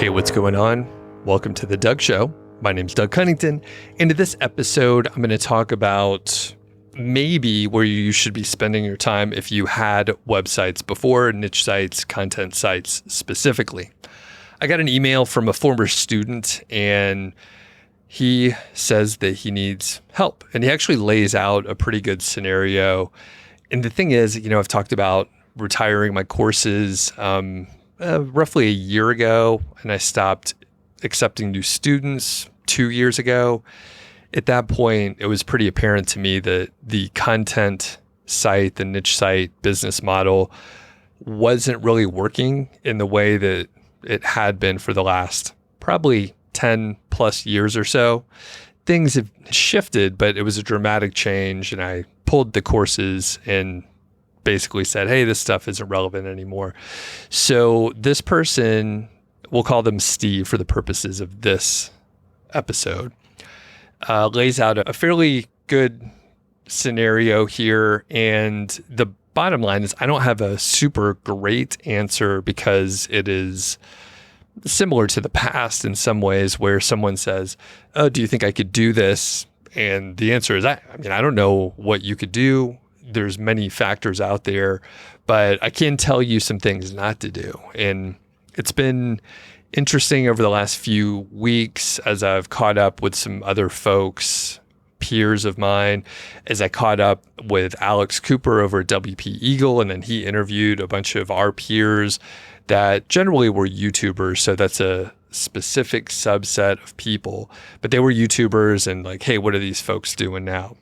Hey, what's going on? Welcome to the Doug Show. My name's Doug Cunnington. And in this episode, I'm going to talk about maybe where you should be spending your time if you had websites before, niche sites, content sites specifically. I got an email from a former student and he says that he needs help. And he actually lays out a pretty good scenario. And the thing is, I've talked about retiring my courses roughly a year ago, and I stopped accepting new students 2 years ago. At that point, it was pretty apparent to me that the content site, the niche site business model wasn't really working in the way that it had been for the last probably 10 plus years or so. Things have shifted, but it was a dramatic change, and I pulled the courses and basically said, hey, this stuff isn't relevant anymore. So this person, we'll call them Steve for the purposes of this episode, lays out a fairly good scenario here. And the bottom line is I don't have a super great answer because it is similar to the past in some ways where someone says, oh, do you think I could do this? And the answer is, I don't know what you could do. There's many factors out there, but I can tell you some things not to do. And it's been interesting over the last few weeks as I've caught up with some other folks, peers of mine, as I caught up with Alex Cooper over at WP Eagle, and then he interviewed a bunch of our peers that generally were YouTubers. So that's a specific subset of people, but they were YouTubers and like, hey, what are these folks doing now?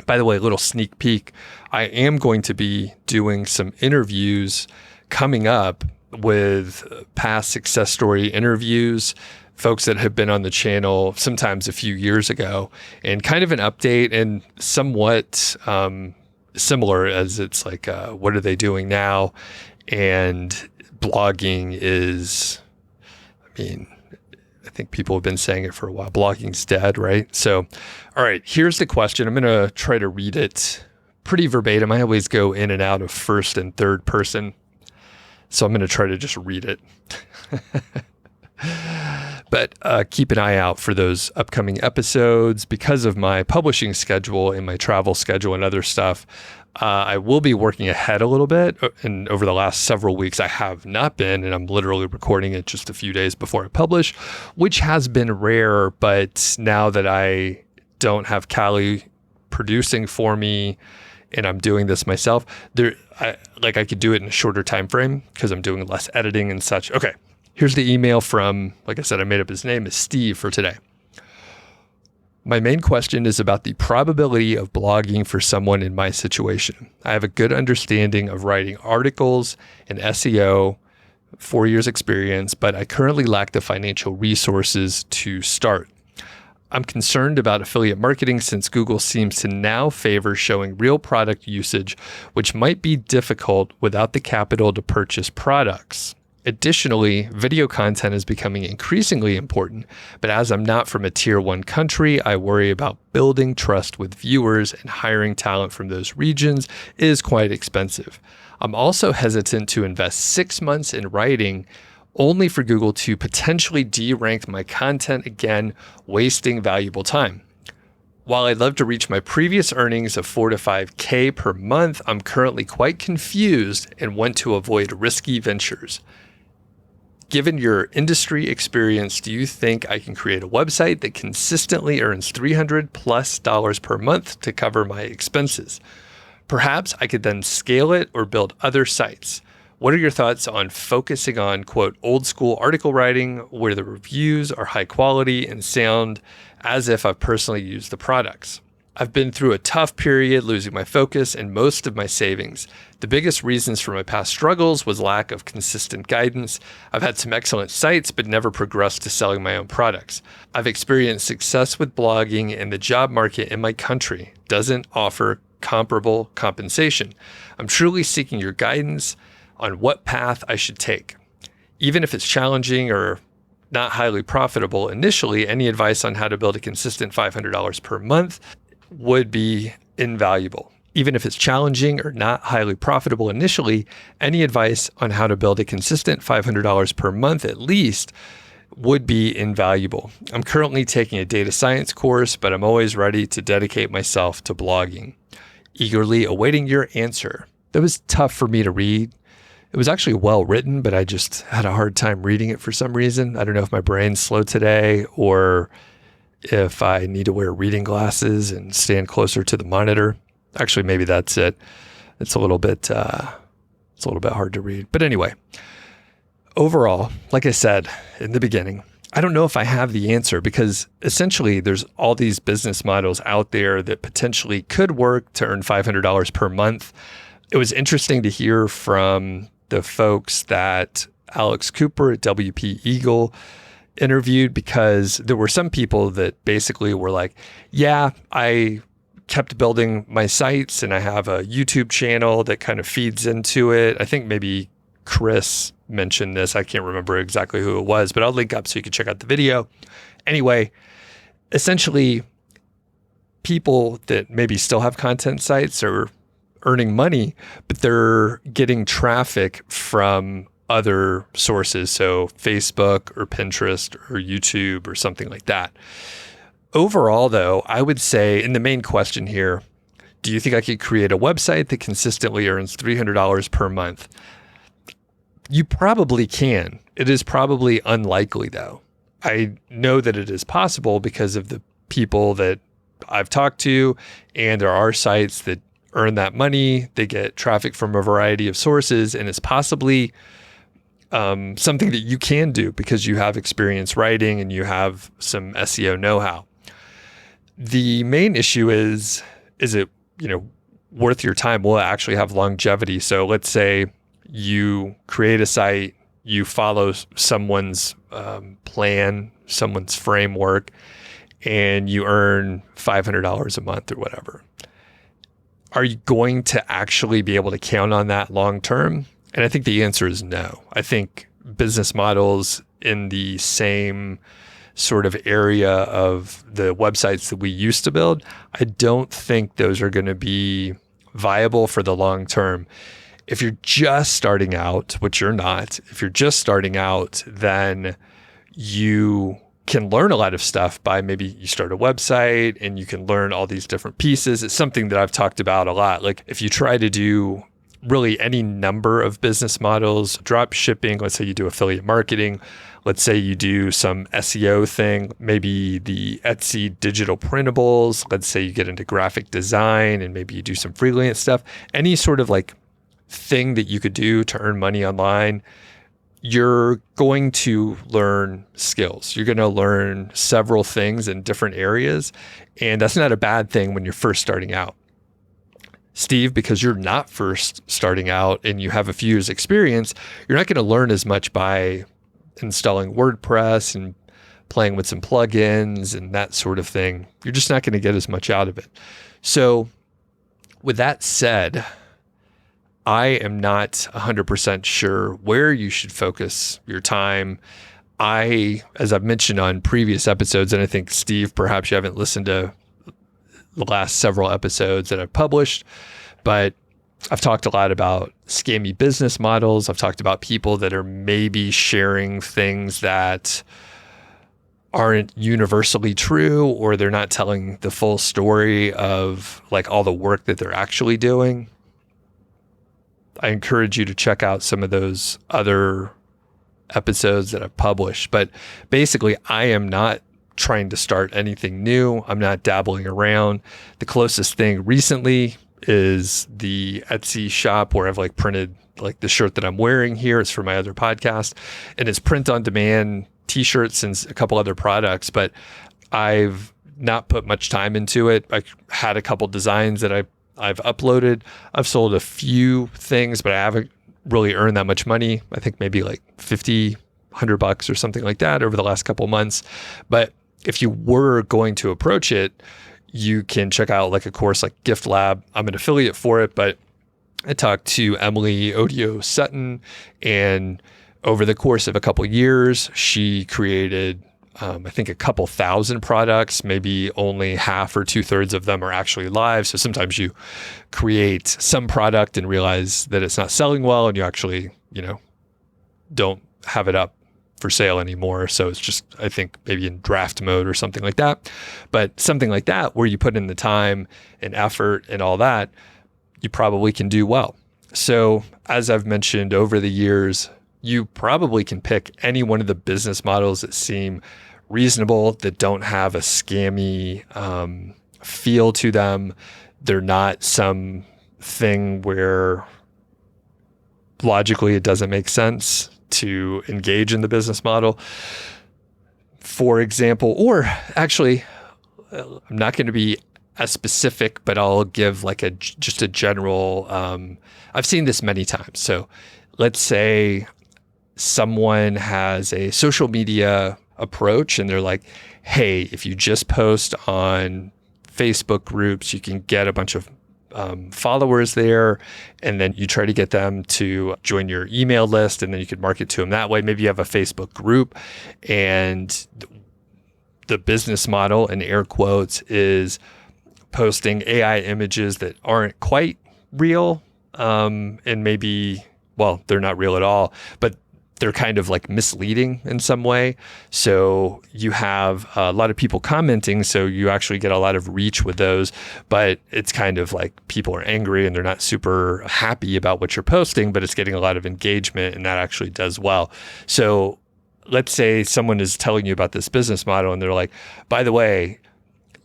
By the way, a little sneak peek, I am going to be doing some interviews coming up with past success story interviews, folks that have been on the channel sometimes a few years ago, and kind of an update and somewhat similar as it's like, what are they doing now? And blogging is, I think people have been saying it for a while. Blogging's dead, right? So, all right, here's the question. I'm going to try to read it pretty verbatim. I always go in and out of first and third person. So I'm going to try to just read it. But keep an eye out for those upcoming episodes. Because of my publishing schedule and my travel schedule and other stuff, I will be working ahead a little bit. And over the last several weeks, I have not been, and I'm literally recording it just a few days before I publish, which has been rare. But now that I don't have Callie producing for me and I'm doing this myself, I could do it in a shorter time frame because I'm doing less editing and such. Okay, here's the email from, like I said, I made up his name, is Steve for today. My main question is about the probability of blogging for someone in my situation. I have a good understanding of writing articles and SEO, 4 years experience, but I currently lack the financial resources to start. I'm concerned about affiliate marketing since Google seems to now favor showing real product usage, which might be difficult without the capital to purchase products. Additionally, video content is becoming increasingly important, but as I'm not from a tier 1 country, I worry about building trust with viewers, and hiring talent from those regions is quite expensive. I'm also hesitant to invest 6 months in writing only for Google to potentially de-rank my content again, wasting valuable time. While I'd love to reach my previous earnings of $4 to $5K per month, I'm currently quite confused and want to avoid risky ventures. Given your industry experience, do you think I can create a website that consistently earns $300+ per month to cover my expenses? Perhaps I could then scale it or build other sites. What are your thoughts on focusing on, quote, old school article writing where the reviews are high quality and sound as if I've personally used the products? I've been through a tough period, losing my focus and most of my savings. The biggest reasons for my past struggles was lack of consistent guidance. I've had some excellent sites, but never progressed to selling my own products. I've experienced success with blogging, and the job market in my country doesn't offer comparable compensation. I'm truly seeking your guidance on what path I should take. Even if it's challenging or not highly profitable initially, any advice on how to build a consistent $500 per month would be invaluable. Even if it's challenging or not highly profitable initially, any advice on how to build a consistent $500 per month at least would be invaluable. I'm currently taking a data science course, but I'm always ready to dedicate myself to blogging. Eagerly awaiting your answer. That was tough for me to read. It was actually well written, but I just had a hard time reading it for some reason. I don't know if my brain's slow today or if I need to wear reading glasses and stand closer to the monitor. Actually, maybe that's it. It's a little bit hard to read. But anyway, overall, like I said in the beginning, I don't know if I have the answer because essentially there's all these business models out there that potentially could work to earn $500 per month. It was interesting to hear from the folks that Alex Cooper at WP Eagle interviewed, because there were some people that basically were like, yeah, I kept building my sites and I have a YouTube channel that kind of feeds into it. I think maybe Chris mentioned this. I can't remember exactly who it was, but I'll link up so you can check out the video. Anyway, essentially, people that maybe still have content sites are earning money, but they're getting traffic from other sources. So Facebook or Pinterest or YouTube or something like that. Overall, though, I would say, and the main question here, do you think I could create a website that consistently earns $300 per month? You probably can. It is probably unlikely, though. I know that it is possible because of the people that I've talked to, and there are sites that earn that money. They get traffic from a variety of sources, and it's possibly something that you can do because you have experience writing and you have some SEO know-how. The main issue is it, worth your time? Will it actually have longevity? So let's say you create a site, you follow someone's plan, someone's framework, and you earn $500 a month or whatever. Are you going to actually be able to count on that long term? And I think the answer is no. I think business models in the same sort of area of the websites that we used to build, I don't think those are going to be viable for the long term. If you're just starting out, which you're not, if you're just starting out, then you can learn a lot of stuff by maybe you start a website and you can learn all these different pieces. It's something that I've talked about a lot. Like if you try to do really any number of business models, drop shipping, let's say you do affiliate marketing, let's say you do some SEO thing, maybe the Etsy digital printables, let's say you get into graphic design and maybe you do some freelance stuff, any sort of like thing that you could do to earn money online, you're going to learn skills. You're going to learn several things in different areas. And that's not a bad thing when you're first starting out. Steve, because you're not first starting out and you have a few years experience, you're not going to learn as much by installing WordPress and playing with some plugins and that sort of thing. You're just not going to get as much out of it. So with that said, I am not 100% sure where you should focus your time. As I've mentioned on previous episodes, and I think Steve, perhaps you haven't listened to the last several episodes that I've published, but I've talked a lot about scammy business models. I've talked about people that are maybe sharing things that aren't universally true, or they're not telling the full story of like all the work that they're actually doing. I encourage you to check out some of those other episodes that I've published. But basically, I am not trying to start anything new. I'm not dabbling around. The closest thing recently is the Etsy shop where I've like printed like the shirt that I'm wearing here. It's for my other podcast, and it's print on demand t-shirts and a couple other products, but I've not put much time into it. I had a couple designs that I've uploaded. I've sold a few things, but I haven't really earned that much money. I think maybe like $50, $100 or something like that over the last couple months. But if you were going to approach it, you can check out like a course like Giftlab. I'm an affiliate for it, but I talked to Emily Odio-Sutton, and over the course of a couple years, she created I think a couple thousand products, maybe only half or 2/3 of them are actually live. So sometimes you create some product and realize that it's not selling well, and you actually, don't have it up for sale anymore. So it's just, I think, maybe in draft mode or something like that. But something like that, where you put in the time and effort and all that, you probably can do well. So as I've mentioned over the years, you probably can pick any one of the business models that seem reasonable, that don't have a scammy feel to them. They're not some thing where logically it doesn't make sense to engage in the business model, for example. Or actually, I'm not going to be as specific, but I'll give like just a general, I've seen this many times. So let's say someone has a social media approach and they're like, hey, if you just post on Facebook groups, you can get a bunch of followers there, and then you try to get them to join your email list, and then you could market to them that way. Maybe you have a Facebook group, and the business model, in air quotes, is posting AI images that aren't quite real, and maybe, well, they're not real at all, but they're kind of like misleading in some way. So you have a lot of people commenting, so you actually get a lot of reach with those, but it's kind of like people are angry and they're not super happy about what you're posting, but it's getting a lot of engagement, and that actually does well. So let's say someone is telling you about this business model and they're like, by the way,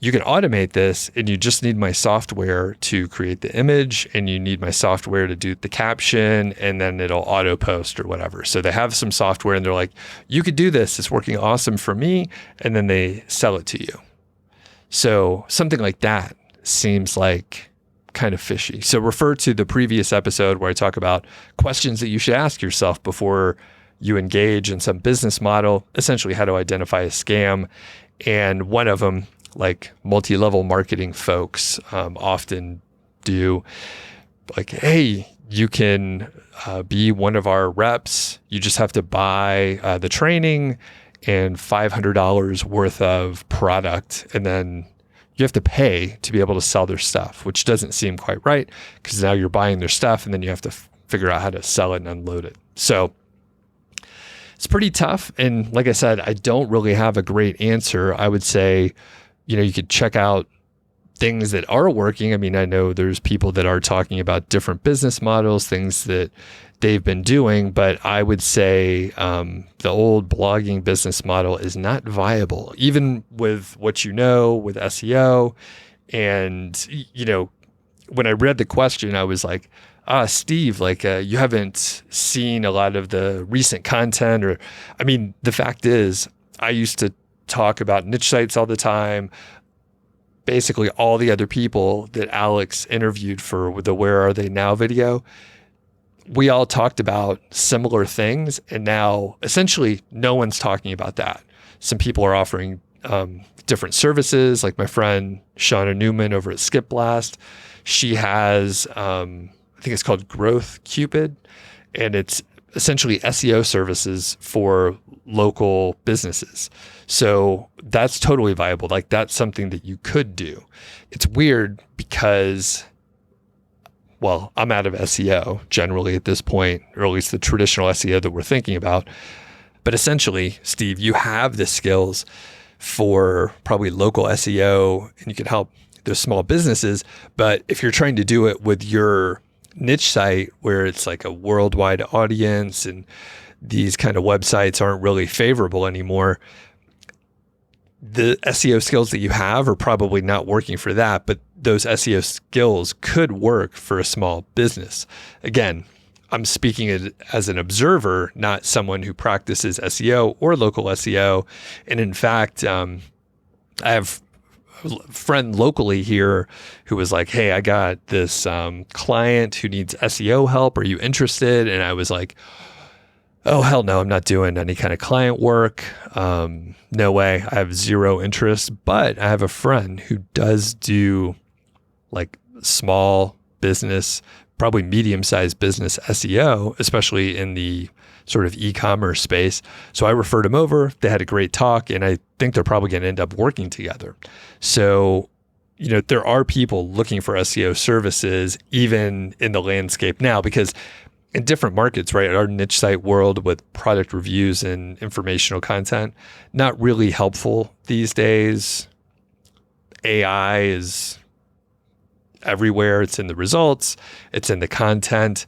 you can automate this, and you just need my software to create the image, and you need my software to do the caption, and then it'll auto post or whatever. So they have some software and they're like, you could do this. It's working awesome for me. And then they sell it to you. So something like that seems like kind of fishy. So refer to the previous episode where I talk about questions that you should ask yourself before you engage in some business model, essentially how to identify a scam. And one of them, like multi-level marketing folks often do, like, hey, you can be one of our reps. You just have to buy the training and $500 worth of product, and then you have to pay to be able to sell their stuff, which doesn't seem quite right, because now you're buying their stuff and then you have to figure out how to sell it and unload it. So it's pretty tough. And like I said, I don't really have a great answer. I would say, you could check out things that are working. I mean, I know there's people that are talking about different business models, things that they've been doing, but I would say the old blogging business model is not viable, even with what with SEO. And, when I read the question, I was like, Steve, you haven't seen a lot of the recent content, the fact is, I used to talk about niche sites all the time. Basically, all the other people that Alex interviewed for the Where Are They Now video, we all talked about similar things, and now essentially no one's talking about that. Some people are offering different services, like my friend Shauna Newman over at Skip Blast. She has, I think it's called Growth Cupid, and it's essentially SEO services for local businesses. So that's totally viable. Like, that's something that you could do. It's weird because, well, I'm out of SEO generally at this point, or at least the traditional SEO that we're thinking about. But essentially, Steve, you have the skills for probably local SEO, and you can help those small businesses. But if you're trying to do it with your niche site, where it's like a worldwide audience and these kind of websites aren't really favorable anymore, the SEO skills that you have are probably not working for that, but those SEO skills could work for a small business. Again, I'm speaking as an observer, not someone who practices SEO or local SEO. And in fact, I have a friend locally here who was like, hey, I got this client who needs SEO help. Are you interested? And I was like, oh, hell no, I'm not doing any kind of client work. No way. I have zero interest. But I have a friend who does do like small business probably medium-sized business SEO, especially in the sort of e-commerce space. So I referred them over. They had a great talk, and I think they're probably going to end up working together. So, there are people looking for SEO services even in the landscape now, because in different markets, right? Our niche site world with product reviews and informational content, not really helpful these days. AI is everywhere. It's in the results, it's in the content,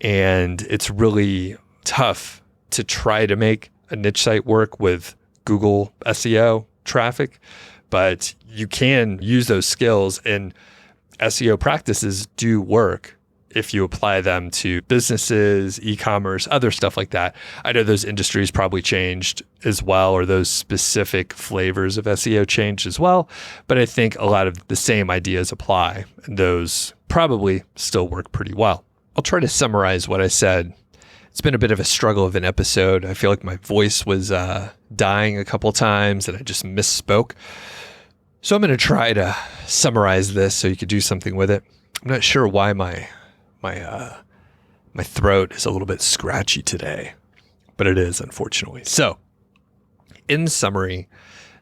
and it's really tough to try to make a niche site work with Google SEO traffic, but you can use those skills, and SEO practices do work if you apply them to businesses, e-commerce, other stuff like that. I know those industries probably changed as well, or those specific flavors of SEO changed as well, but I think a lot of the same ideas apply, and those probably still work pretty well. I'll try to summarize what I said. It's been a bit of a struggle of an episode. I feel like my voice was dying a couple times and I just misspoke. So I'm going to try to summarize this so you could do something with it. I'm not sure why my throat is a little bit scratchy today, but it is, unfortunately. So, in summary,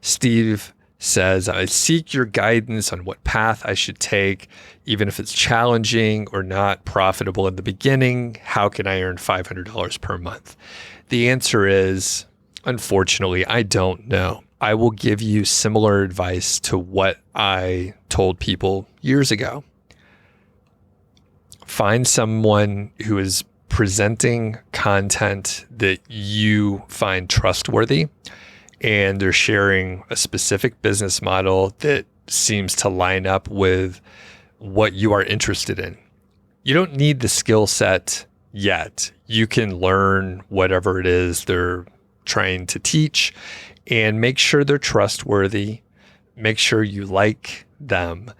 Steve says, I seek your guidance on what path I should take, even if it's challenging or not profitable in the beginning. How can I earn $500 per month? The answer is, unfortunately, I don't know. I will give you similar advice to what I told people years ago. Find someone who is presenting content that you find trustworthy, and they're sharing a specific business model that seems to line up with what you are interested in. You don't need the skill set yet. You can learn whatever it is they're trying to teach, and make sure they're trustworthy. Make sure you like them.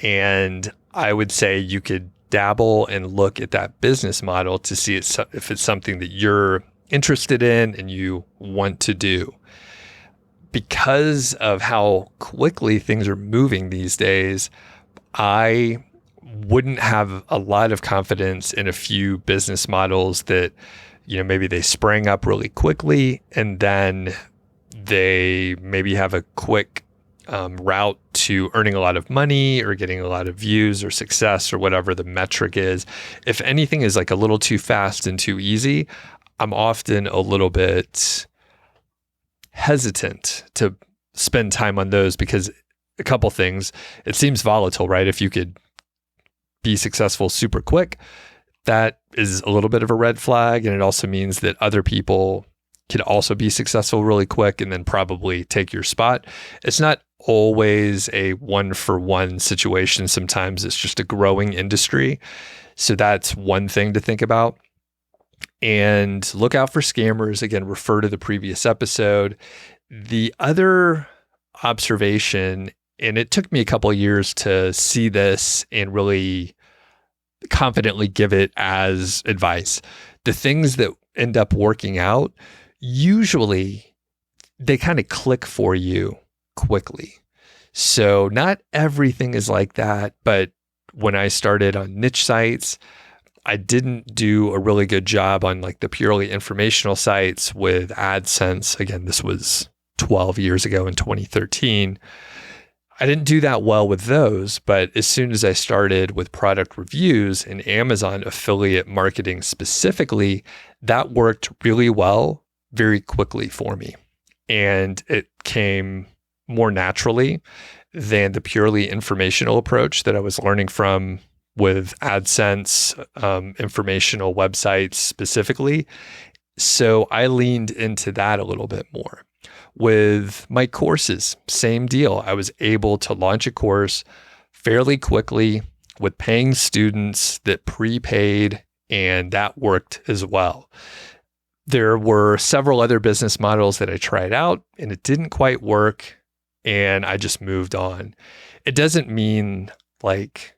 And I would say you could dabble and look at that business model to see if it's something that you're interested in and you want to do. Because of how quickly things are moving these days, I wouldn't have a lot of confidence in a few business models that, maybe they sprang up really quickly and then they maybe have a quick route to earning a lot of money or getting a lot of views or success or whatever the metric is. If anything is like a little too fast and too easy, I'm often a little bit hesitant to spend time on those, because a couple things, it seems volatile, right? If you could be successful super quick, that is a little bit of a red flag. And it also means that other people could also be successful really quick and then probably take your spot. It's not always a one-for-one situation. Sometimes it's just a growing industry. So that's one thing to think about. And look out for scammers. Again, refer to the previous episode. The other observation, and it took me a couple of years to see this and really confidently give it as advice. The things that end up working out, usually they kind of click for you quickly. So not everything is like that, but when I started on niche sites, I didn't do a really good job on like the purely informational sites with AdSense. Again, this was 12 years ago in 2013. I didn't do that well with those, but as soon as I started with product reviews and Amazon affiliate marketing specifically, that worked really well very quickly for me. And it came more naturally than the purely informational approach that I was learning from with AdSense, informational websites specifically. So I leaned into that a little bit more. With my courses, same deal. I was able to launch a course fairly quickly with paying students that prepaid, and that worked as well. There were several other business models that I tried out and it didn't quite work, and I just moved on. It doesn't mean like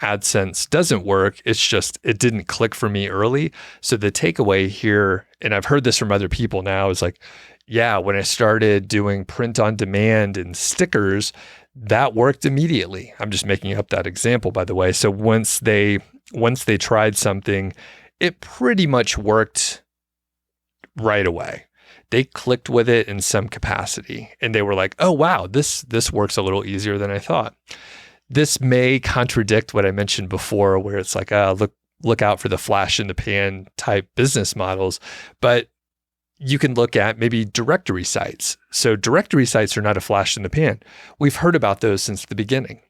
AdSense doesn't work. It's just, it didn't click for me early. So the takeaway here, and I've heard this from other people now, is like, yeah, when I started doing print on demand and stickers, that worked immediately. I'm just making up that example, by the way. So once they once they tried something, it pretty much worked right away. They clicked with it in some capacity and they were like, oh, wow, this works a little easier than I thought. This may contradict what I mentioned before, where it's like, look out for the flash in the pan type business models, but you can look at maybe directory sites. So directory sites are not a flash in the pan. We've heard about those since the beginning.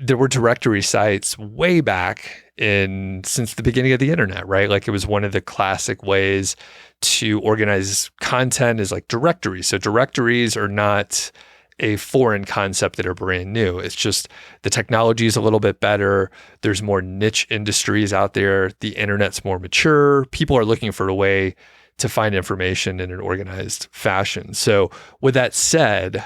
There were directory sites way back since the beginning of the internet, right? Like it was one of the classic ways to organize content is like directories. So directories are not a foreign concept that are brand new. It's just the technology is a little bit better. There's more niche industries out there. The internet's more mature. People are looking for a way to find information in an organized fashion. So with that said,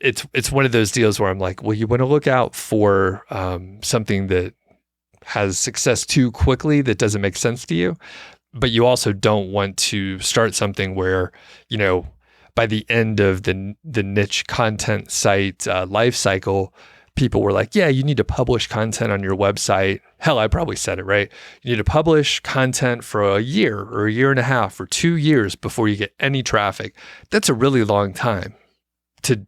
it's one of those deals where I'm like, well, you want to look out for something that has success too quickly that doesn't make sense to you, but you also don't want to start something where, by the end of the niche content site life cycle, people were like, yeah, you need to publish content on your website. Hell, I probably said it, right? You need to publish content for a year or a year and a half or 2 years before you get any traffic. That's a really long time to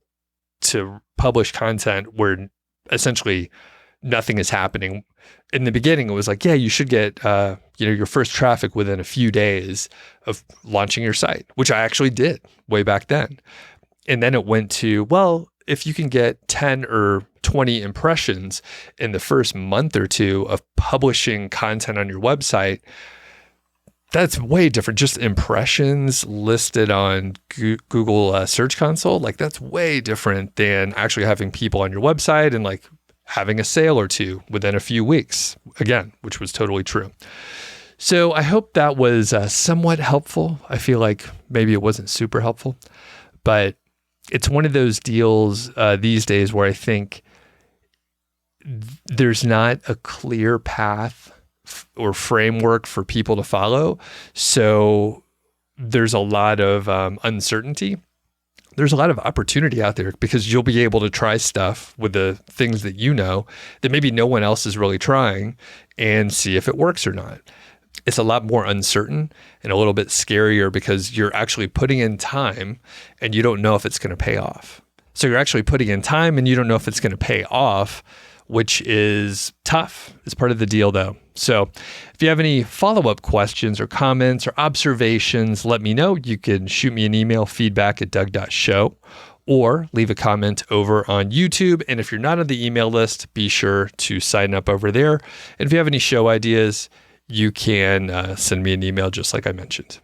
publish content where essentially nothing is happening. In the beginning, it was like, yeah, you should get your first traffic within a few days of launching your site, which I actually did way back then. And then it went to, well, if you can get 10 or 20 impressions in the first month or two of publishing content on your website, that's way different. Just impressions listed on Google Search Console, like that's way different than actually having people on your website and like having a sale or two within a few weeks, again, which was totally true. So I hope that was somewhat helpful. I feel like maybe it wasn't super helpful, but it's one of those deals these days where I think there's not a clear path or framework for people to follow. So there's a lot of uncertainty. There's a lot of opportunity out there because you'll be able to try stuff with the things that that maybe no one else is really trying and see if it works or not. It's a lot more uncertain and a little bit scarier because you're actually putting in time and you don't know if it's going to pay off. So you're actually putting in time and you don't know if it's going to pay off, which is tough. It's part of the deal though. So if you have any follow-up questions or comments or observations, let me know. You can shoot me an email, feedback@Doug.Show, or leave a comment over on YouTube. And if you're not on the email list, be sure to sign up over there. And if you have any show ideas, you can send me an email just like I mentioned.